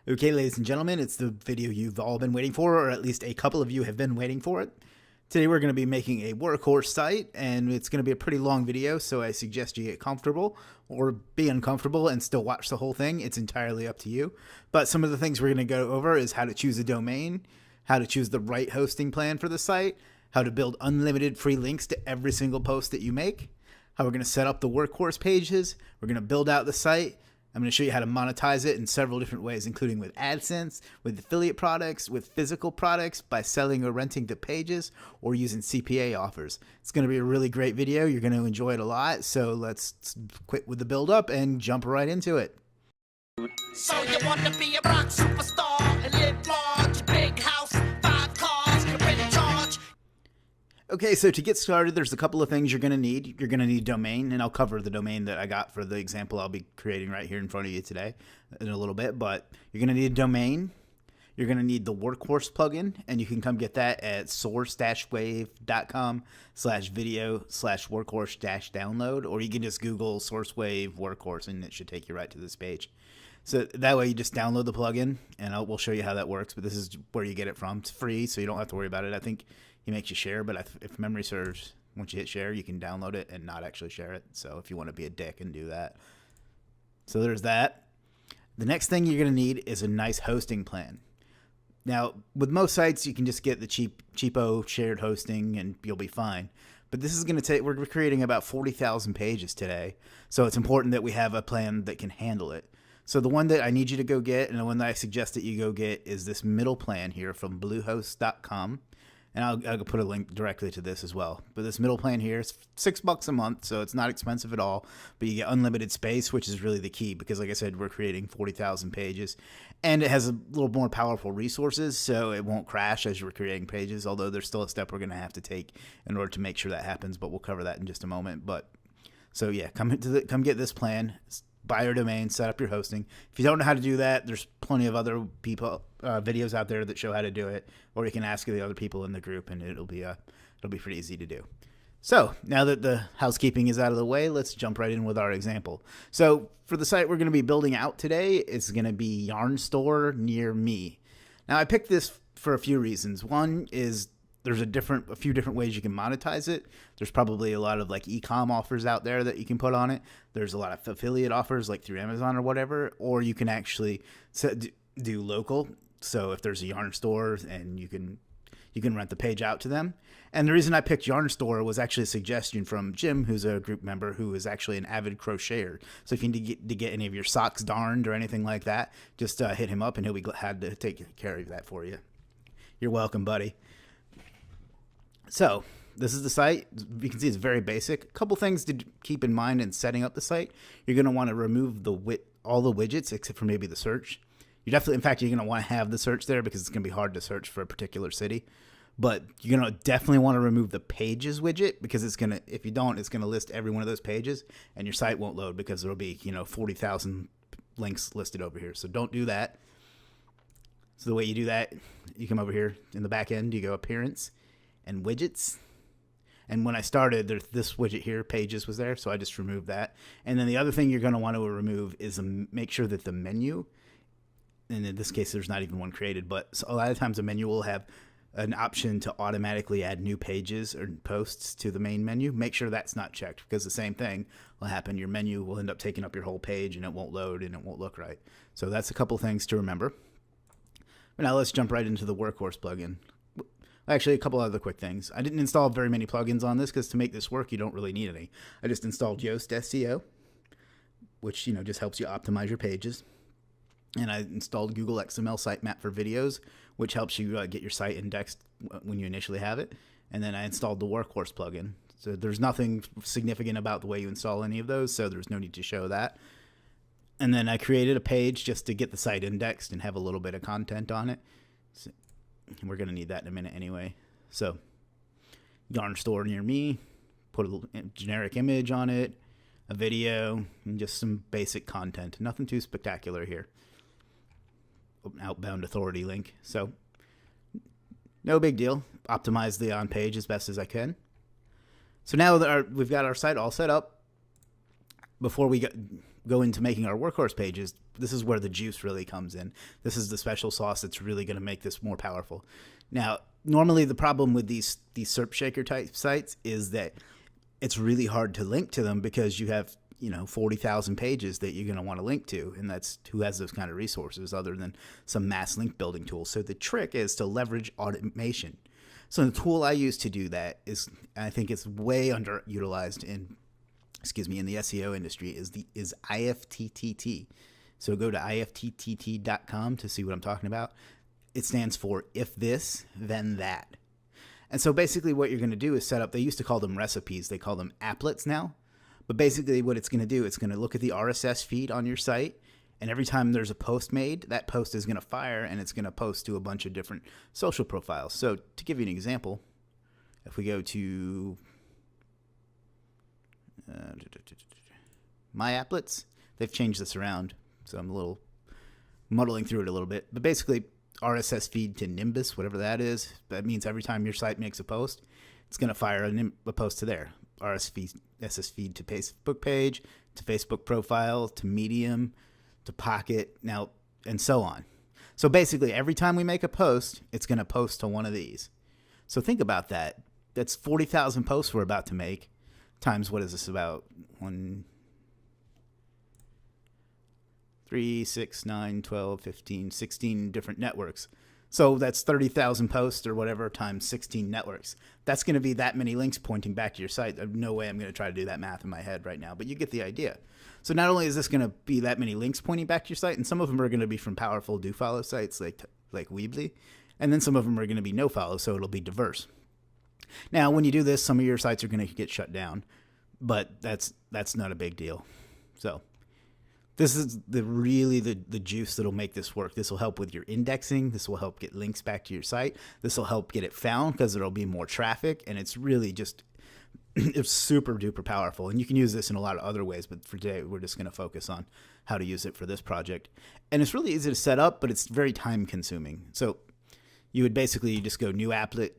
Okay, ladies and gentlemen, it's the video you've all been waiting for, or at least a couple of you have been waiting for it. Today we're going to be making a Workhorse site, and it's going to be a pretty long video, so I suggest you get comfortable or be uncomfortable and still watch the whole thing. It's entirely up to you. But some of the things we're going to go over is how to choose a domain, how to choose the right hosting plan for the site, how to build unlimited free links to every single post that you make, how we're going to set up the Workhorse pages, we're going to build out the site. I'm going to show you how to monetize it in several different ways, including with Adsense, with affiliate products, with physical products, by selling or renting the pages, or using CPA offers. It's going to be a really great video. You're going to enjoy it a lot. So let's quit with the build up and jump right into it. So you want to be a rock superstar and live large, big house, 5 cars, you're in charge. Okay, so to get started, there's a couple of things you're going to need. You're going to need a domain, and I'll cover the domain that I got for the example I'll be creating right here in front of you today in a little bit. But you're going to need a domain. You're going to need the Workhorse plugin, and you can come get that at source-wave.com/video/workhorse-download, or you can just Google SourceWave Workhorse, and it should take you right to this page. So that way you just download the plugin, and we'll show you how that works. But this is where you get it from. It's free, so you don't have to worry about it. I think he makes you share, but if memory serves, once you hit share, you can download it and not actually share it. So if you want to be a dick and do that. So there's that. The next thing you're going to need is a nice hosting plan. Now, with most sites, you can just get the cheapo shared hosting and you'll be fine. But this is going to take, we're creating about 40,000 pages today. So it's important that we have a plan that can handle it. So the one that I need you to go get, and the one that I suggest that you go get, is this middle plan here from bluehost.com. And I'll put a link directly to this as well. But this middle plan here is $6 a month, so it's not expensive at all. But you get unlimited space, which is really the key because, like I said, we're creating 40,000 pages. And it has a little more powerful resources, so it won't crash as you're creating pages, although there's still a step we're going to have to take in order to make sure that happens. But we'll cover that in just a moment. But so, yeah, come get this plan. Buy your domain, set up your hosting. If you don't know how to do that, there's plenty of other people videos out there that show how to do it, or you can ask the other people in the group, and it'll be pretty easy to do. So now that the housekeeping is out of the way, let's jump right in with our example. So for the site we're going to be building out today, it's going to be Yarn Store Near Me. Now I picked this for a few reasons. One is there's a few different ways you can monetize it. There's probably a lot of like Ecom offers out there that you can put on it. There's a lot of affiliate offers like through Amazon or whatever, or you can actually do local. So if there's a yarn store and you can rent the page out to them. And the reason I picked Yarn Store was actually a suggestion from Jim, who's a group member who is actually an avid crocheter. So if you need to get any of your socks darned or anything like that, just hit him up and he'll be glad to take care of that for you. You're welcome, buddy. So this is the site. You can see it's very basic. A couple things to keep in mind in setting up the site. You're going to want to remove all the widgets except for maybe the search. In fact, you're going to want to have the search there because it's going to be hard to search for a particular city. But you're going to definitely want to remove the pages widget because if you don't, it's going to list every one of those pages and your site won't load because there'll be 40,000 links listed over here. So don't do that. So the way you do that, you come over here in the back end, you go Appearance and Widgets. And when I started, this widget here, Pages, was there, so I just removed that. And then the other thing you're going to want to remove is make sure that the menu, and in this case there's not even one created, but a lot of times a menu will have an option to automatically add new pages or posts to the main menu. Make sure that's not checked because the same thing will happen. Your menu will end up taking up your whole page and it won't load and it won't look right. So that's a couple things to remember. But now let's jump right into the Workhorse plugin. Actually, a couple other quick things. I didn't install very many plugins on this because to make this work, you don't really need any. I just installed Yoast SEO, which just helps you optimize your pages. And I installed Google XML Sitemap for videos, which helps you get your site indexed when you initially have it. And then I installed the Workhorse plugin. So there's nothing significant about the way you install any of those, so there's no need to show that. And then I created a page just to get the site indexed and have a little bit of content on it. So we're going to need that in a minute anyway. So Yarn Store Near Me, put a generic image on it, a video, and just some basic content. Nothing too spectacular here. Outbound authority link. So no big deal. Optimize the on page as best as I can. So now that we've got our site all set up, before we go into making our workhorse pages, this is where the juice really comes in. This is the special sauce that's really going to make this more powerful. Now, normally the problem with these SERP shaker type sites is that it's really hard to link to them because you have 40,000 pages that you're going to want to link to, and that's who has those kind of resources other than some mass link building tools. So the trick is to leverage automation. So the tool I use to do that is, I think it's way underutilized in the SEO industry, is IFTTT. So go to ifttt.com to see what I'm talking about. It stands for if this, then that. And so basically what you're going to do is set up, they used to call them recipes, they call them applets now. But basically what it's going to do, it's going to look at the RSS feed on your site, and every time there's a post made, that post is going to fire, and it's going to post to a bunch of different social profiles. So to give you an example, if we go to my applets, they've changed this around, so I'm a little muddling through it a little bit. But basically, RSS feed to Nimbus, whatever that is, that means every time your site makes a post, it's going to fire a post to there. RSS feed to Facebook page, to Facebook profile, to Medium, to Pocket, now, and so on. So basically, every time we make a post, it's going to post to one of these. So think about that. That's 40,000 posts we're about to make, times what is this, about 1, 3, 6, 9, 12, 15, 16 different networks. So that's 30,000 posts or whatever times 16 networks. That's going to be that many links pointing back to your site. There's no way I'm going to try to do that math in my head right now, but you get the idea. So not only is this going to be that many links pointing back to your site, and some of them are going to be from powerful do-follow sites like Weebly, and then some of them are going to be no-follow, so it'll be diverse. Now, when you do this, some of your sites are going to get shut down, but that's not a big deal. So this is the juice that'll make this work. This will help with your indexing. This will help get links back to your site. This will help get it found because there'll be more traffic, and it's really just it's super duper powerful. And you can use this in a lot of other ways, but for today we're just going to focus on how to use it for this project. And it's really easy to set up, but it's very time consuming. So you would basically just go new applet,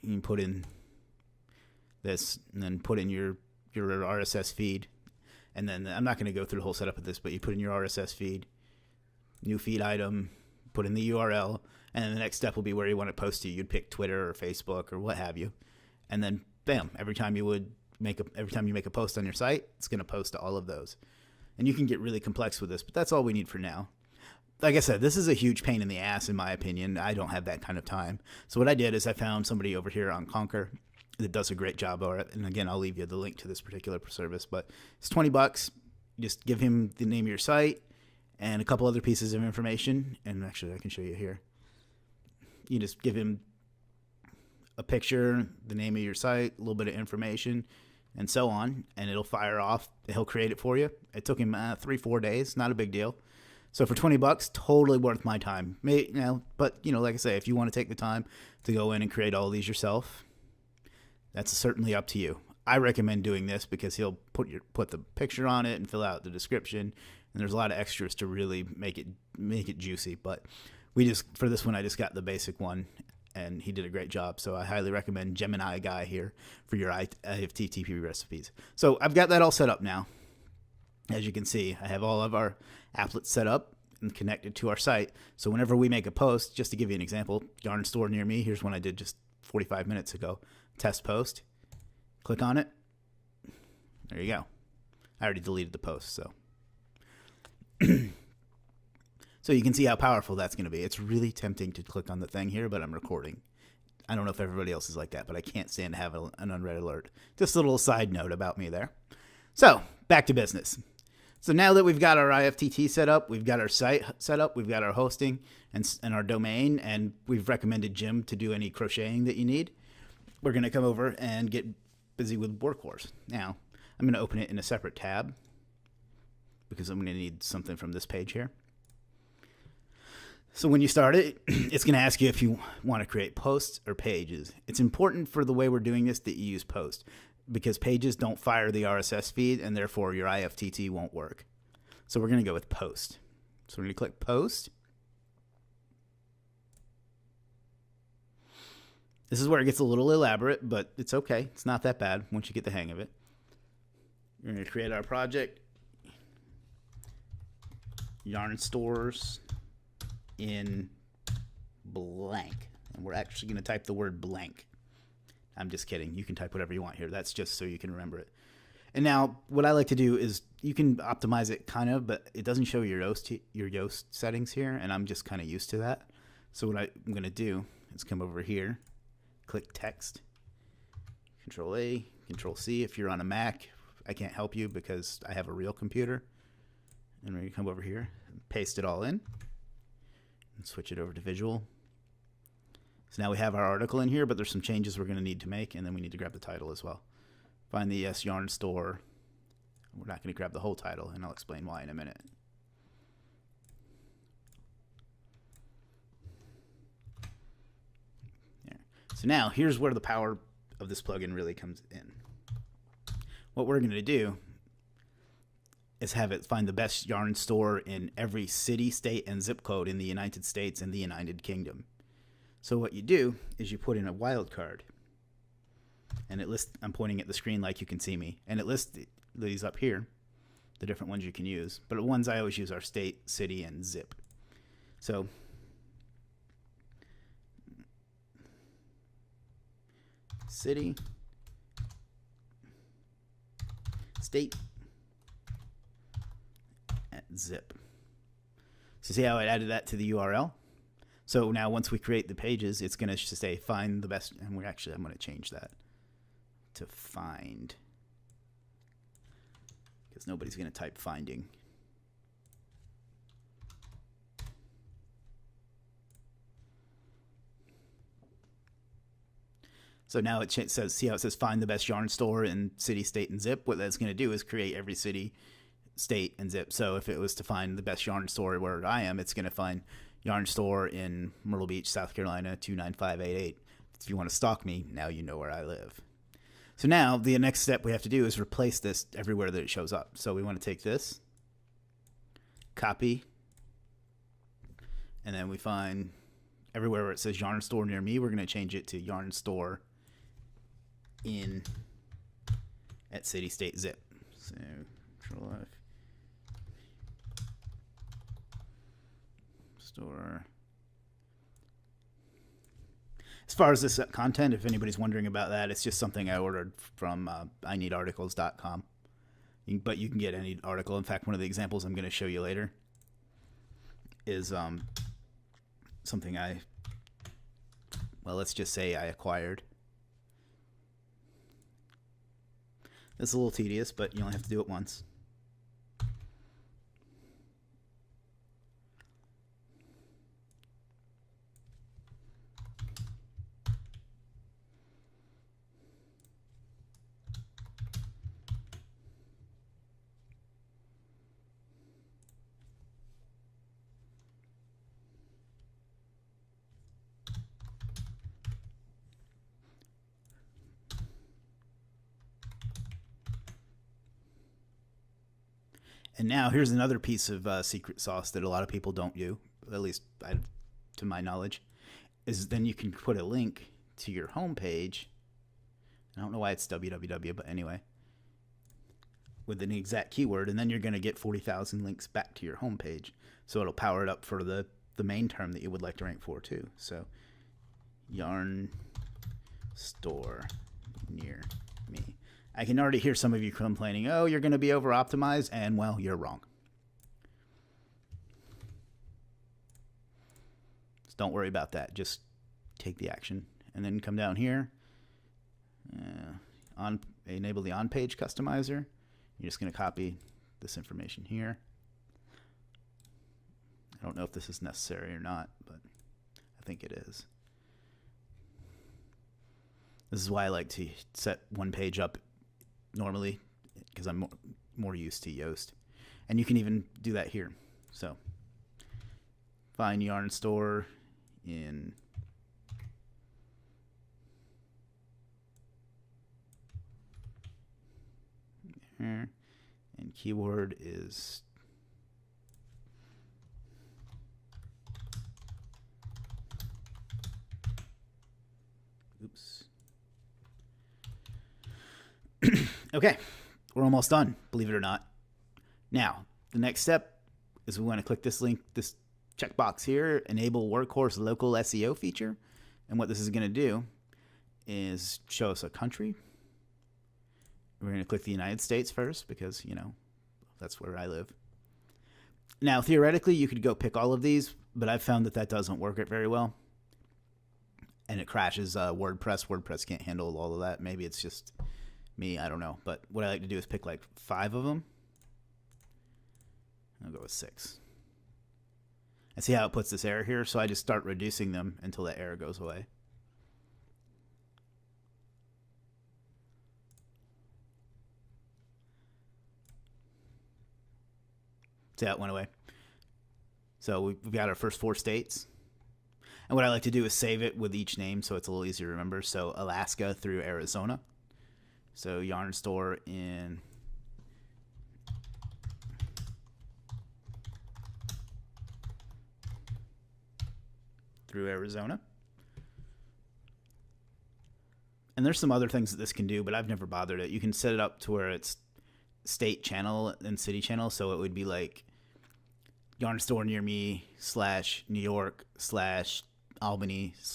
you can put in this, and then put in your RSS feed. And then I'm not going to go through the whole setup of this, but you put in your RSS feed, new feed item, put in the URL, and then the next step will be where you want to post to. You'd pick Twitter or Facebook or what have you. And then bam, every time you make a post on your site, it's going to post to all of those. And you can get really complex with this, but that's all we need for now. Like I said, this is a huge pain in the ass in my opinion. I don't have that kind of time. So what I did is I found somebody over here on Conquer that does a great job of it. And again, I'll leave you the link to this particular service, but it's $20. You just give him the name of your site and a couple other pieces of information. And actually I can show you here. You just give him a picture, the name of your site, a little bit of information, and so on, and it'll fire off. He'll create it for you. It took him 3-4 days, not a big deal. So for $20, totally worth my time. But like I say, if you want to take the time to go in and create all these yourself, that's certainly up to you. I recommend doing this because he'll put the picture on it and fill out the description, and there's a lot of extras to really make it juicy. But for this one, I just got the basic one, and he did a great job. So I highly recommend Gemini guy here for your IFTTT recipes. So I've got that all set up now. As you can see, I have all of our applets set up and connected to our site. So whenever we make a post, just to give you an example, yarn store near me, here's one I did just 45 minutes ago. Test post. Click on it. There you go. I already deleted the post, so. So you can see how powerful that's going to be. It's really tempting to click on the thing here, but I'm recording. I don't know if everybody else is like that, but I can't stand to have an unread alert. Just a little side note about me there. So back to business. So now that we've got our IFTT set up, we've got our site set up, we've got our hosting and our domain, and we've recommended Jim to do any crocheting that you need, we're going to come over and get busy with Workhorse. Now, I'm going to open it in a separate tab because I'm going to need something from this page here. So when you start it, it's going to ask you if you want to create posts or pages. It's important for the way we're doing this that you use post because pages don't fire the RSS feed and therefore your IFTT won't work. So we're going to go with post. So we're going to click post. This is where it gets a little elaborate, but it's okay. It's not that bad once you get the hang of it. We're going to create our project. yarn stores in blank. And we're actually going to type the word blank. I'm just kidding. You can type whatever you want here. That's just so you can remember it. And now what I like to do is you can optimize it kind of, but it doesn't show your Yoast settings here, and I'm just kind of used to that. So what I'm going to do is come over here, click text, Control A, Control C. If you're on a Mac, I can't help you because I have a real computer. And we're going to come over here, paste it all in, and switch it over to visual. So now we have our article in here, but there's some changes we're going to need to make, and then we need to grab the title as well. Find the yes yarn store. We're not going to grab the whole title, and I'll explain why in a minute. There. So now here's where the power of this plugin really comes in. What we're going to do is have it find the best yarn store in every city, state, and zip code in the United States and the United Kingdom. So what you do is you put in a wildcard, and it lists, I'm pointing at the screen like you can see me, and it lists these up here, the different ones you can use. But the ones I always use are state, city, and zip. So city, state, and zip. So see how I added that to the URL? So now once we create the pages, it's going to say find the best, and I'm going to change that to find, because nobody's going to type finding. So now it says, see how it says find the best yarn store in city, state, and zip? What that's going to do is create every city, state, and zip. So if it was to find the best yarn store where I am, it's going to find yarn store in Myrtle Beach, South Carolina, 29588. If you want to stalk me, now you know where I live. So now the next step we have to do is replace this everywhere that it shows up. So we want to take this, copy, and then we find everywhere where it says yarn store near me, we're going to change it to yarn store in at city, state, zip. So Control F. Store. As far as this content, if anybody's wondering about that, it's just something I ordered from ineedarticles.com. But you can get any article. In fact, one of the examples I'm going to show you later is something let's just say I acquired. It's a little tedious, but you only have to do it once. And now here's another piece of secret sauce that a lot of people don't do, at least to my knowledge, is then you can put a link to your home page. I don't know why it's www, but anyway, with an exact keyword, and then you're going to get 40,000 links back to your home page. So it'll power it up for the main term that you would like to rank for too. So yarn store near me. I can already hear some of you complaining, oh, you're going to be over optimized, and well, you're wrong. So don't worry about that. Just take the action and then come down here, enable the on-page customizer. You're just going to copy this information here. I don't know if this is necessary or not, but I think it is. This is why I like to set one page up normally, because I'm more used to Yoast. And you can even do that here. So find yarn store in there, and keyword is oops. Okay, we're almost done, believe it or not. Now, the next step is we want to click this link, this checkbox here, enable Workhorse local SEO feature. And what this is going to do is show us a country. We're going to click the United States first because, you know, that's where I live. Now, theoretically, you could go pick all of these, but I've found that that doesn't work very well. And it crashes WordPress. WordPress can't handle all of that. Maybe it's just me. I don't know. But what I like to do is pick like 5 of them. I'll go with 6. And see how it puts this error here? So I just start reducing them until that error goes away. See how it went away? So we've got our first 4 states. And what I like to do is save it with each name so it's a little easier to remember. So Alaska through Arizona. So yarn store in through Arizona. And there's some other things that this can do, but I've never bothered it. You can set it up to where it's state channel and city channel. So it would be like yarn store near me / New York / Albany /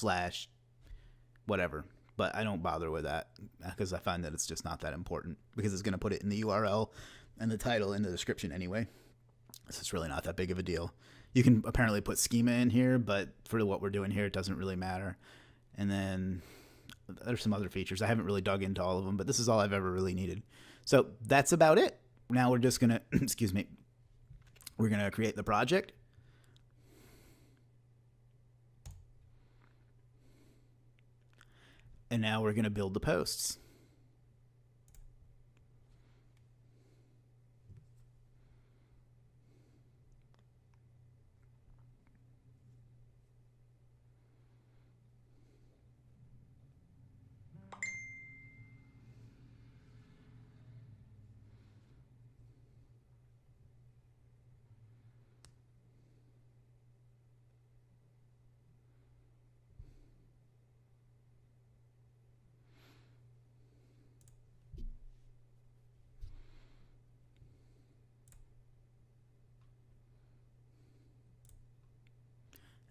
whatever. But I don't bother with that because I find that it's just not that important because it's going to put it in the URL and the title in the description anyway. So it's really not that big of a deal. You can apparently put schema in here, but for what we're doing here, it doesn't really matter. And then there's some other features. I haven't really dug into all of them, but this is all I've ever really needed. So that's about it. Now we're just going to, excuse me, we're going to create the project. And now we're going to build the posts.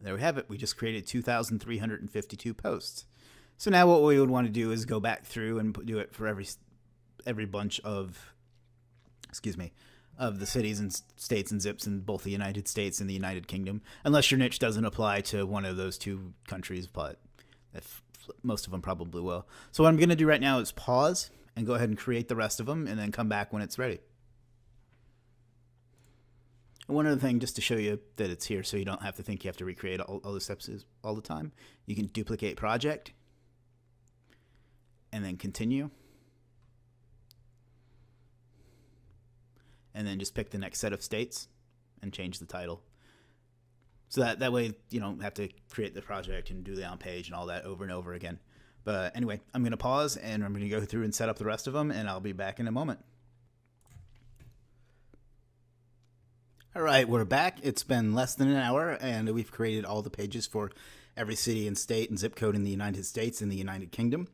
There we have it. We just created 2,352 posts. So now what we would want to do is go back through and do it for every bunch of, of the cities and states and zips in both the United States and the United Kingdom, unless your niche doesn't apply to one of those 2 countries, but most of them probably will. So what I'm going to do right now is pause and go ahead and create the rest of them and then come back when it's ready. One other thing, just to show you that it's here so you don't have to think you have to recreate all the steps all the time, you can duplicate project and then continue. And then just pick the next set of states and change the title. So that way you don't have to create the project and do the on page and all that over and over again. But anyway, I'm going to pause and I'm going to go through and set up the rest of them, and I'll be back in a moment. All right, we're back. It's been less than an hour, and we've created all the pages for every city and state and zip code in the United States and the United Kingdom.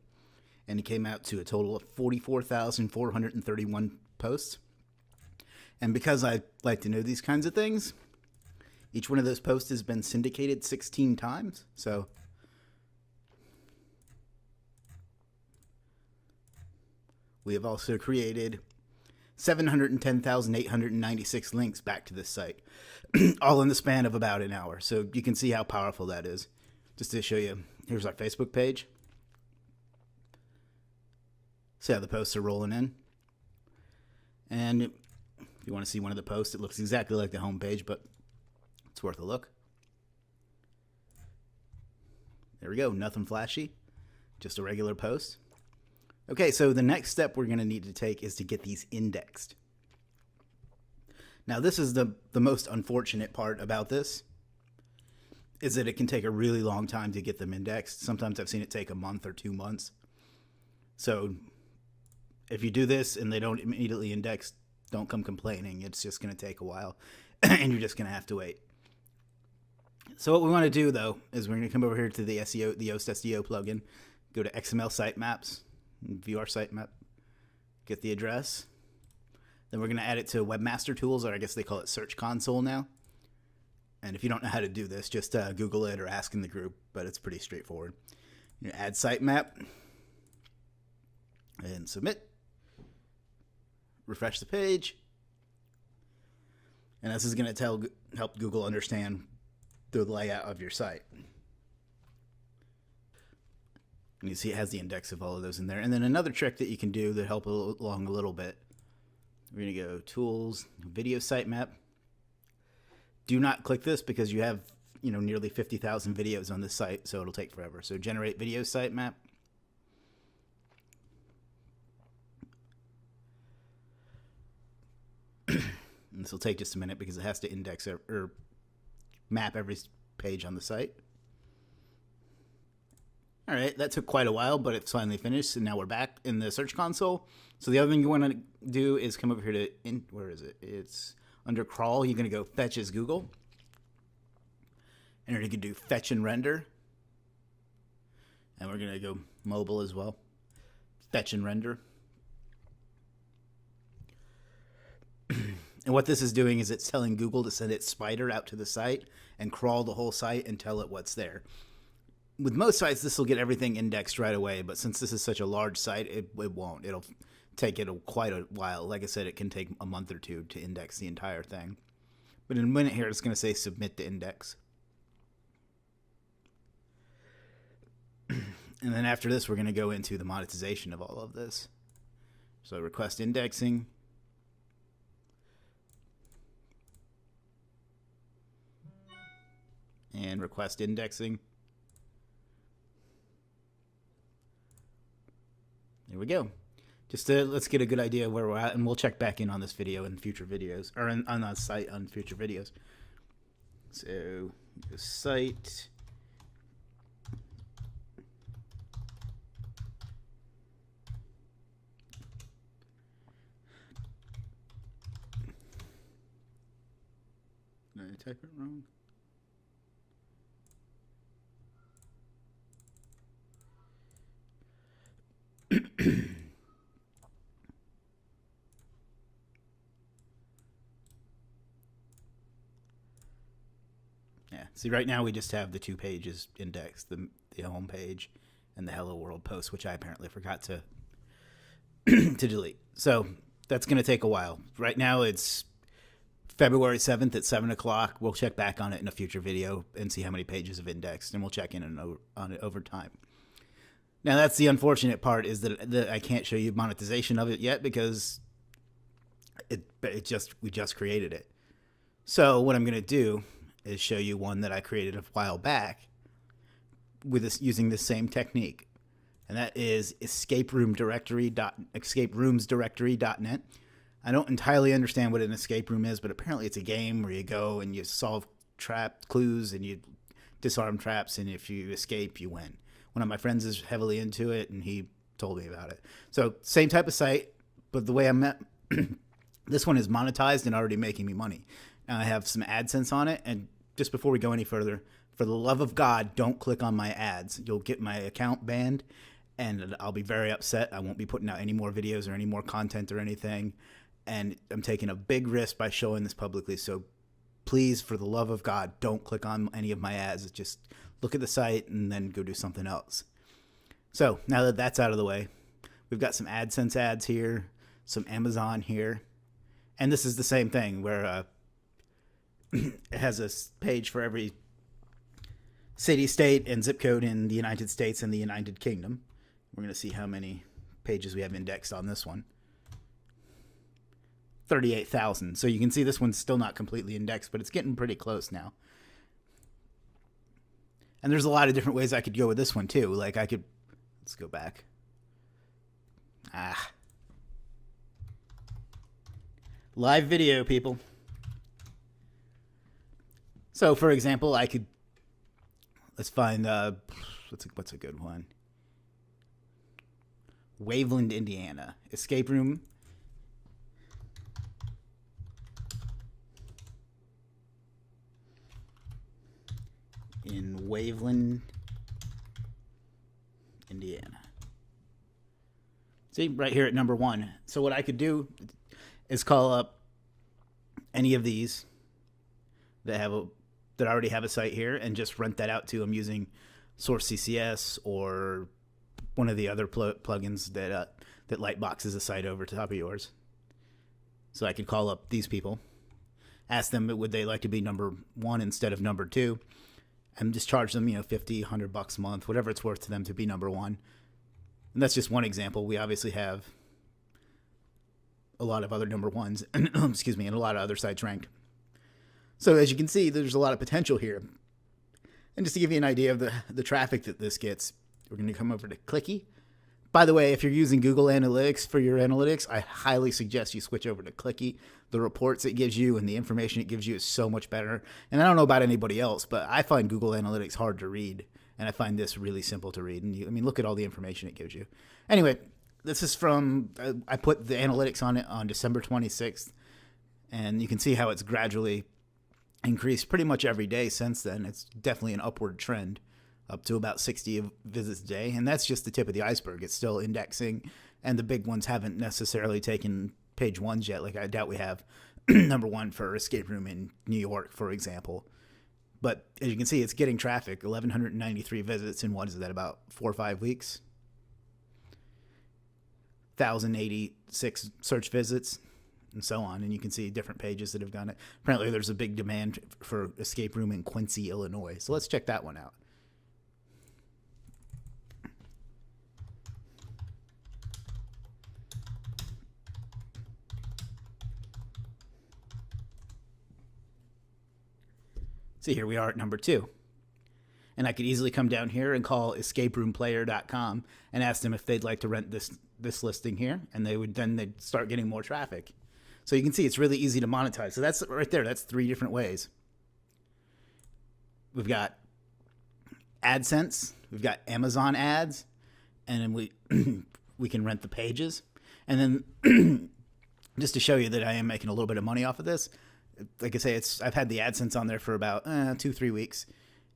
And it came out to a total of 44,431 posts. And because I like to know these kinds of things, each one of those posts has been syndicated 16 times. So we have also created 710,896 links back to this site, all in the span of about an hour. So you can see how powerful that is. Just to show you, here's our Facebook page. See how the posts are rolling in. And if you want to see one of the posts, it looks exactly like the home page, but it's worth a look. There we go, nothing flashy, just a regular post. Okay, so the next step we're going to need to take is to get these indexed. Now, this is the most unfortunate part about this, is that it can take a really long time to get them indexed. Sometimes I've seen it take a month or 2 months. So if you do this and they don't immediately index, don't come complaining. It's just going to take a while, and you're just going to have to wait. So what we want to do, though, is we're going to come over here to the SEO, the Yoast SEO plugin, go to XML sitemaps, view our sitemap, get the address. Then we're going to add it to Webmaster Tools, or I guess they call it Search Console now. And if you don't know how to do this, just Google it or ask in the group, but it's pretty straightforward. You add sitemap and submit. Refresh the page. And this is going to help Google understand the layout of your site. And you see it has the index of all of those in there. And then another trick that you can do that help along a little bit. We're going to go Tools, Video Sitemap. Do not click this because you have, nearly 50,000 videos on this site, so it'll take forever. So Generate Video Sitemap. And this will take just a minute because it has to index or map every page on the site. All right, that took quite a while, but it's finally finished, and now we're back in the Search Console. So the other thing you want to do is come over here to, where is it? It's under Crawl. You're going to go Fetch as Google. And you're going to do Fetch and Render. And we're going to go mobile as well. Fetch and Render. And what this is doing is it's telling Google to send its spider out to the site and crawl the whole site and tell it what's there. With most sites, this will get everything indexed right away, but since this is such a large site, it won't. It'll take quite a while. Like I said, it can take a month or two to index the entire thing. But in a minute here, it's going to say submit the index. And then after this, we're going to go into the monetization of all of this. So request indexing. And request indexing. There we go. Just let's get a good idea of where we're at, and we'll check back in on this video in future videos, or on the site on future videos. So, the site. Did I type it wrong? Yeah. See, right now we just have the two pages indexed, the home page and the Hello World post, which I apparently forgot to to delete. So that's going to take a while. Right now it's February 7th at 7 o'clock. We'll check back on it in a future video and see how many pages have indexed, and we'll check in on it over time. Now, that's the unfortunate part, is that I can't show you monetization of it yet because we just created it. So what I'm going to do is show you one that I created a while back with this, using the same technique, and that is escaperoomsdirectory.net. I don't entirely understand what an escape room is, but apparently it's a game where you go and you solve clues and you disarm traps, and if you escape, you win. One of my friends is heavily into it, and he told me about it. So same type of site, but the way I'm at, this one is monetized and already making me money. Now I have some AdSense on it, and just before we go any further, for the love of God, don't click on my ads. You'll get my account banned, and I'll be very upset. I won't be putting out any more videos or any more content or anything, and I'm taking a big risk by showing this publicly. So please, for the love of God, don't click on any of my ads. Just look at the site and then go do something else. So now that that's out of the way, we've got some AdSense ads here, some Amazon here, and this is the same thing where it has a page for every city, state, and zip code in the United States and the United Kingdom. We're going to see how many pages we have indexed on this one. 38,000. So you can see this one's still not completely indexed, but it's getting pretty close now. And there's a lot of different ways I could go with this one too. Like I could, let's go back. Live video, people. So for example, I could, let's find, what's a good one? Waveland, Indiana. Escape room. In Waveland, Indiana. See, right here at number 1. So what I could do is call up any of these that have that already have a site here and just rent that out to them using Source CCS or one of the other plugins that lightboxes a site over top of yours. So I could call up these people, ask them would they like to be number 1 instead of number 2, and just charge them, $50, $100 a month, whatever it's worth to them to be number 1. And that's just one example. We obviously have a lot of other number 1s, excuse me, and a lot of other sites ranked. So as you can see, there's a lot of potential here. And just to give you an idea of the traffic that this gets, we're going to come over to Clicky. By the way, if you're using Google Analytics for your analytics, I highly suggest you switch over to Clicky. The reports it gives you and the information it gives you is so much better. And I don't know about anybody else, but I find Google Analytics hard to read, and I find this really simple to read. And look at all the information it gives you. Anyway, this is from, I put the analytics on it on December 26th, and you can see how it's gradually increased pretty much every day since then. It's definitely an upward trend, up to about 60 visits a day. And that's just the tip of the iceberg. It's still indexing, and the big ones haven't necessarily taken page 1s yet. Like I doubt we have number 1 for Escape Room in New York, for example. But as you can see, it's getting traffic, 1,193 visits in, what is that, about 4 or 5 weeks? 1,086 search visits, and so on. And you can see different pages that have done it. Apparently there's a big demand for Escape Room in Quincy, Illinois. So let's check that one out. See, here we are at number 2. And I could easily come down here and call escaperoomplayer.com and ask them if they'd like to rent this listing here, and they'd start getting more traffic. So you can see it's really easy to monetize. So that's right there. That's 3 different ways. We've got AdSense, we've got Amazon ads, and then we can rent the pages. And then just to show you that I am making a little bit of money off of this, like I say, I've had the AdSense on there for about 2-3 weeks,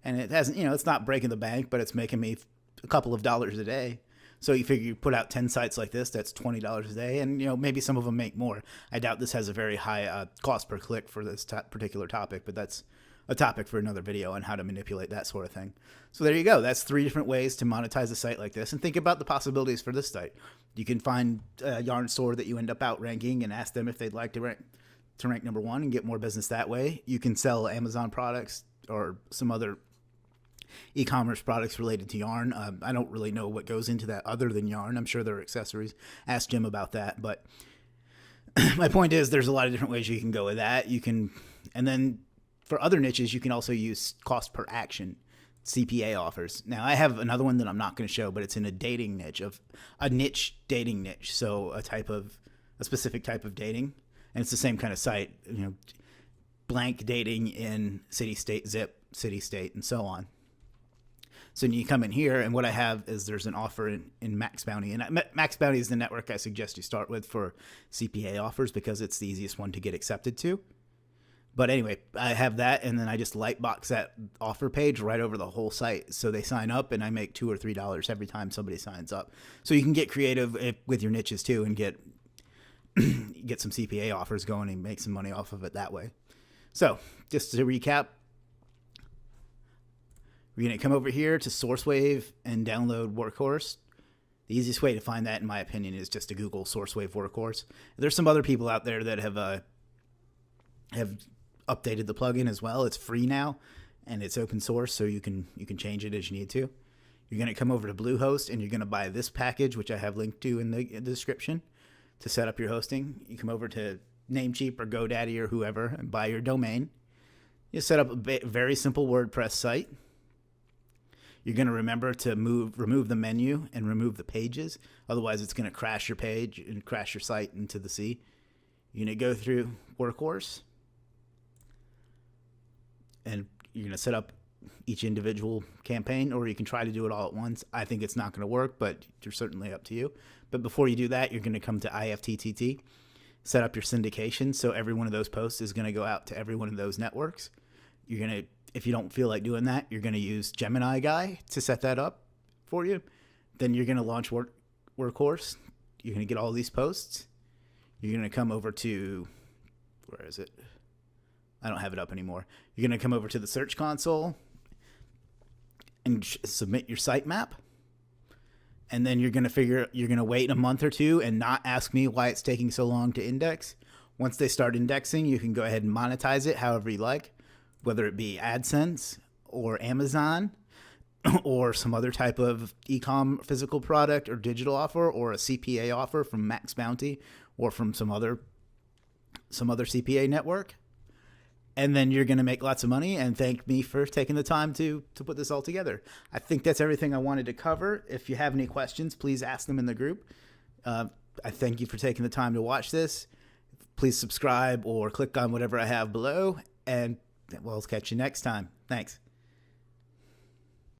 and it hasn't, it's not breaking the bank, but it's making me a couple of dollars a day. So you figure you put out 10 sites like this, that's $20 a day, and maybe some of them make more. I doubt this has a very high cost per click for this particular topic, but that's a topic for another video on how to manipulate that sort of thing. So there you go. That's 3 different ways to monetize a site like this, and think about the possibilities for this site. You can find a yarn store that you end up outranking and ask them if they'd like to rank number 1 and get more business that way. You can sell Amazon products or some other e-commerce products related to yarn. I don't really know what goes into that other than yarn. I'm sure there are accessories. Ask Jim about that. But my point is there's a lot of different ways you can go with that. And then for other niches, you can also use cost per action, CPA offers. Now I have another one that I'm not going to show, but it's in a dating niche, a niche dating niche. So a specific type of dating. And it's the same kind of site, blank dating in city, state, zip, city, state, and so on. So you come in here, and what I have is there's an offer in Max Bounty. And Max Bounty is the network I suggest you start with for CPA offers because it's the easiest one to get accepted to. But anyway, I have that, and then I just lightbox that offer page right over the whole site. So they sign up, and I make $2 or $3 every time somebody signs up. So you can get creative with your niches too and get some CPA offers going and make some money off of it that way. So just to recap, we're going to come over here to SourceWave and download Workhorse. The easiest way to find that, in my opinion, is just to Google SourceWave Workhorse. There's some other people out there that have updated the plugin as well. It's free now, and it's open source, so you can change it as you need to. You're going to come over to Bluehost, and you're going to buy this package, which I have linked to in the description, to set up your hosting. You come over to Namecheap or GoDaddy or whoever and buy your domain. You set up a very simple WordPress site. You're going to remember to remove the menu and remove the pages. Otherwise, it's going to crash your page and crash your site into the sea. You're going to go through Workhorse, and you're going to set up each individual campaign, or you can try to do it all at once. I think it's not going to work, but you're certainly up to you. But before you do that, you're going to come to IFTTT, set up your syndication. So every one of those posts is going to go out to every one of those networks. You're going to, if you don't feel like doing that, you're going to use Gemini Guy to set that up for you. Then you're going to launch Workhorse. You're going to get all these posts. You're going to come over to, where is it? I don't have it up anymore. You're going to come over to the Search Console and submit your sitemap. And then you're going to wait a month or two and not ask me why it's taking so long to index. Once they start indexing, you can go ahead and monetize it however you like, whether it be Adsense or Amazon or some other type of Ecom physical product or digital offer, or a CPA offer from Max Bounty or from some other CPA network. And then you're going to make lots of money and thank me for taking the time to put this all together. I think that's everything I wanted to cover. If you have any questions, please ask them in the group. I thank you for taking the time to watch this. Please subscribe or click on whatever I have below, and we'll catch you next time. Thanks.